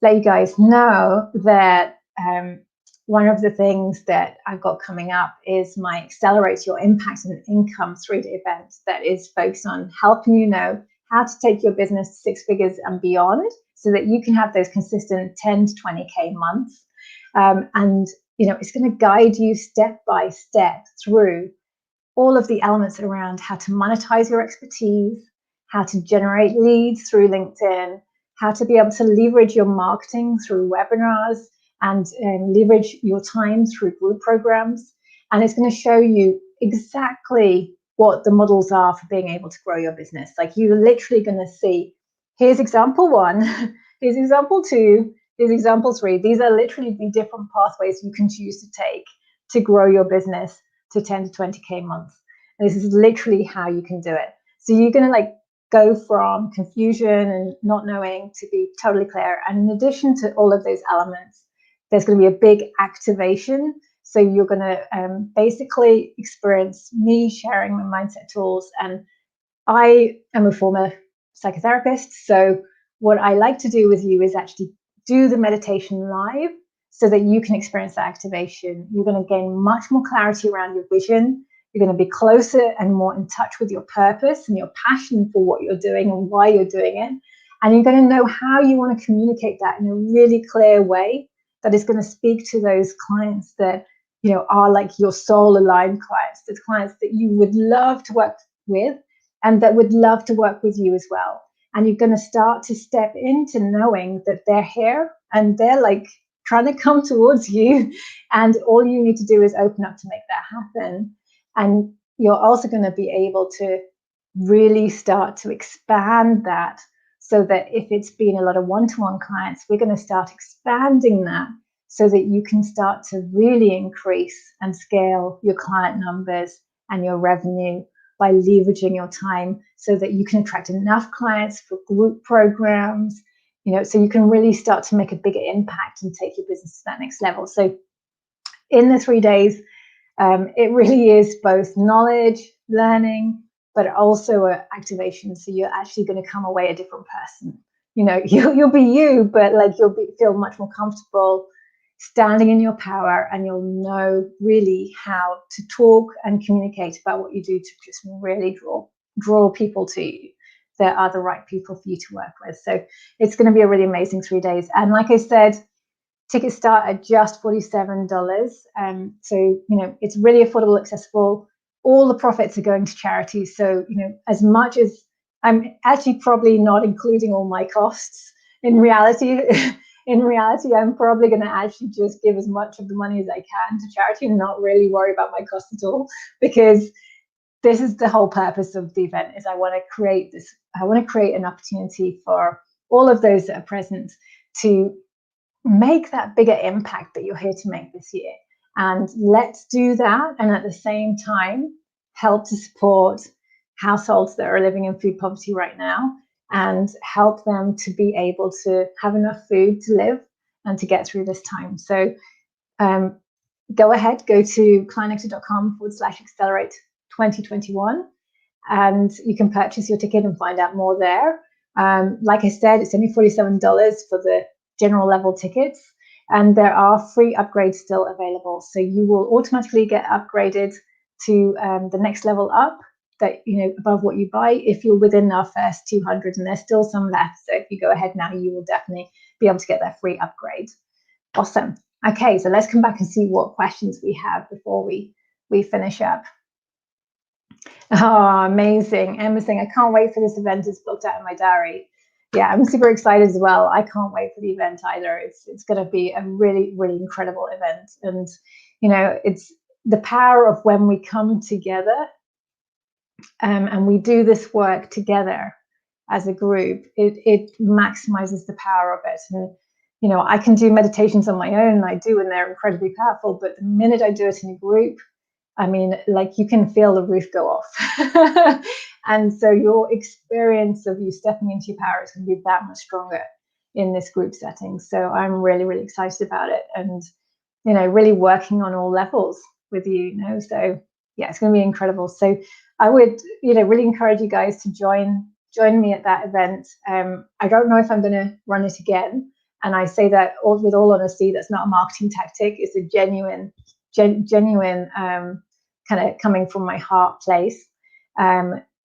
let you guys know that one of the things that I've got coming up is my Accelerate Your Impact and Income 3-day event that is focused on helping you know how to take your business to 6 figures and beyond, so that you can have those consistent 10 to 20K months. And, you know, it's going to guide you step by step through all of the elements around how to monetize your expertise, how to generate leads through LinkedIn, how to be able to leverage your marketing through webinars, and leverage your time through group programs. And it's going to show you exactly what the models are for being able to grow your business. Like, you're literally going to see, here's example 1, here's example 2, here's example 3. These are literally the different pathways you can choose to take to grow your business to 10 to 20K months. And this is literally how you can do it. So you're going to like go from confusion and not knowing to be totally clear. And in addition to all of those elements, there's going to be a big activation. So you're going to basically experience me sharing my mindset tools. And I am a former psychotherapist. So what I like to do with you is actually do the meditation live, so that you can experience that activation. You're going to gain much more clarity around your vision. You're going to be closer and more in touch with your purpose and your passion for what you're doing and why you're doing it. And you're going to know how you want to communicate that in a really clear way that is going to speak to those clients that, you know, are like your soul aligned clients, the clients that you would love to work with and that would love to work with you as well. And you're going to start to step into knowing that they're here and they're like trying to come towards you. And all you need to do is open up to make that happen. And you're also going to be able to really start to expand that, so that if it's been a lot of one-to-one clients, we're going to start expanding that so that you can start to really increase and scale your client numbers and your revenue by leveraging your time, so that you can attract enough clients for group programs, you know, so you can really start to make a bigger impact and take your business to that next level. So in the 3 days, it really is both knowledge, learning, but also activation. So you're actually going to come away a different person. You know, you'll be you, but like feel much more comfortable standing in your power, and you'll know really how to talk and communicate about what you do to just really draw people to you that are the right people for you to work with. So it's going to be a really amazing 3 days. And like I said, tickets start at just $47. So, you know, it's really affordable, accessible. All the profits are going to charity. So, you know, as much as I'm actually probably not including all my costs in reality, I'm probably going to actually just give as much of the money as I can to charity and not really worry about my costs at all, because this is the whole purpose of the event. Is I want to create an opportunity for all of those that are present to make that bigger impact that you're here to make this year. And let's do that, and at the same time help to support households that are living in food poverty right now, and help them to be able to have enough food to live and to get through this time. So go ahead, go to clientnectar.com/accelerate 2021, and you can purchase your ticket and find out more there. Like I said, it's only $47 for the general level tickets, and there are free upgrades still available. So you will automatically get upgraded to the next level up, that, you know, above what you buy, if you're within our first 200, and there's still some left. So if you go ahead now, you will definitely be able to get their free upgrade. Awesome. Okay, so let's come back and see what questions we have before we finish up. Oh, amazing. Emma saying, I can't wait for this event. It's booked out in my diary. Yeah, I'm super excited as well. I can't wait for the event either. It's going to be a really, really incredible event. And, you know, it's the power of when we come together and we do this work together as a group, it maximizes the power of it. And, you know, I can do meditations on my own, and I do, and they're incredibly powerful. But the minute I do it in a group, I mean, like, you can feel the roof go off. And so your experience of you stepping into your power is going to be that much stronger in this group setting. So I'm really, really excited about it, and, you know, really working on all levels with you, you know. So yeah, it's going to be incredible. So I would, you know, really encourage you guys to join me at that event. I don't know if I'm going to run it again. And I say that with all honesty, that's not a marketing tactic. It's a genuine kind of coming from my heart place,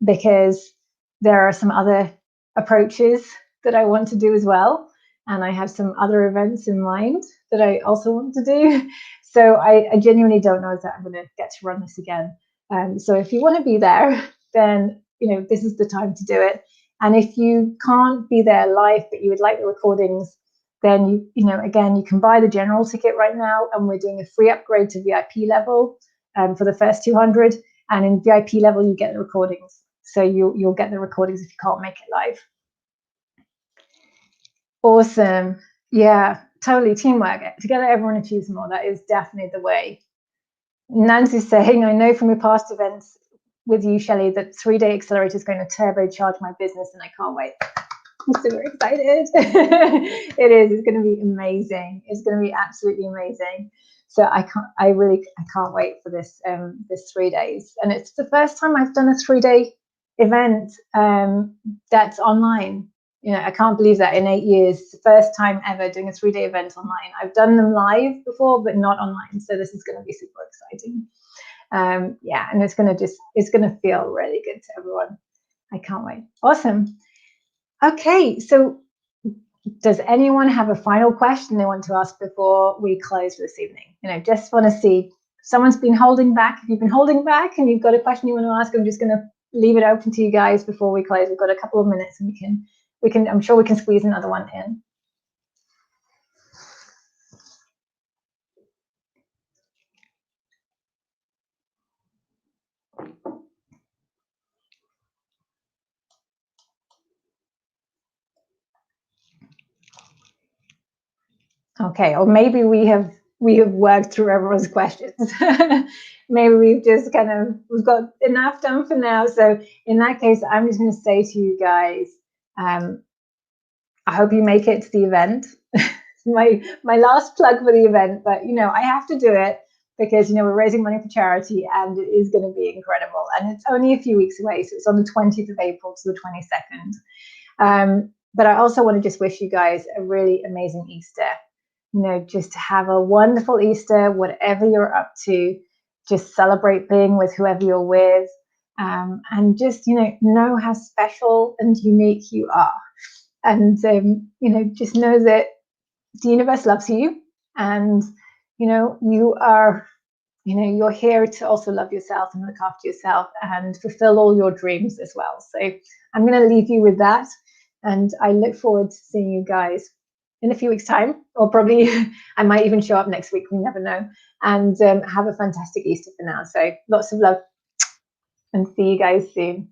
because there are some other approaches that I want to do as well. And I have some other events in mind that I also want to do. So I genuinely don't know that I'm going to get to run this again. So if you want to be there, then, you know, this is the time to do it. And if you can't be there live, but you would like the recordings, then you know, again, you can buy the general ticket right now, and we're doing a free upgrade to VIP level for the first 200. And in VIP level, you get the recordings. So you'll get the recordings if you can't make it live. Awesome. Yeah, totally. Teamwork. Together, everyone achieves more. That is definitely the way. Nancy's saying, I know from your past events with you, Shelley, that 3-day accelerator is going to turbocharge my business, and I can't wait. I'm super excited. It is. It's going to be amazing. It's going to be absolutely amazing. So I can't wait for this this 3 days. And it's the first time I've done a 3-day event that's online. You know, I can't believe that in 8 years. It's the first time ever doing a 3-day event online. I've done them live before, but not online. So this is going to be super exciting. Yeah, and it's going to feel really good to everyone. I can't wait. Awesome. Okay, so does anyone have a final question they want to ask before we close this evening? You know, just want to see, someone's been holding back. If you've been holding back and you've got a question you want to ask, I'm just going to leave it open to you guys before we close. We've got a couple of minutes, and we can, I'm sure we can squeeze another one in. Okay, or maybe we have worked through everyone's questions. Maybe we've got enough done for now. So in that case, I'm just going to say to you guys, I hope you make it to the event. my last plug for the event, but you know, I have to do it because, you know, we're raising money for charity, and it is going to be incredible. And it's only a few weeks away, so it's on the 20th of April to the 22nd. But I also want to just wish you guys a really amazing Easter. You know, just have a wonderful Easter, whatever you're up to. Just celebrate being with whoever you're with, and just, you know how special and unique you are. And, you know, just know that the universe loves you, and, you know, you're here to also love yourself and look after yourself and fulfill all your dreams as well. So I'm going to leave you with that. And I look forward to seeing you guys in a few weeks' time, or probably I might even show up next week. We never know. And have a fantastic Easter for now. So lots of love, and see you guys soon.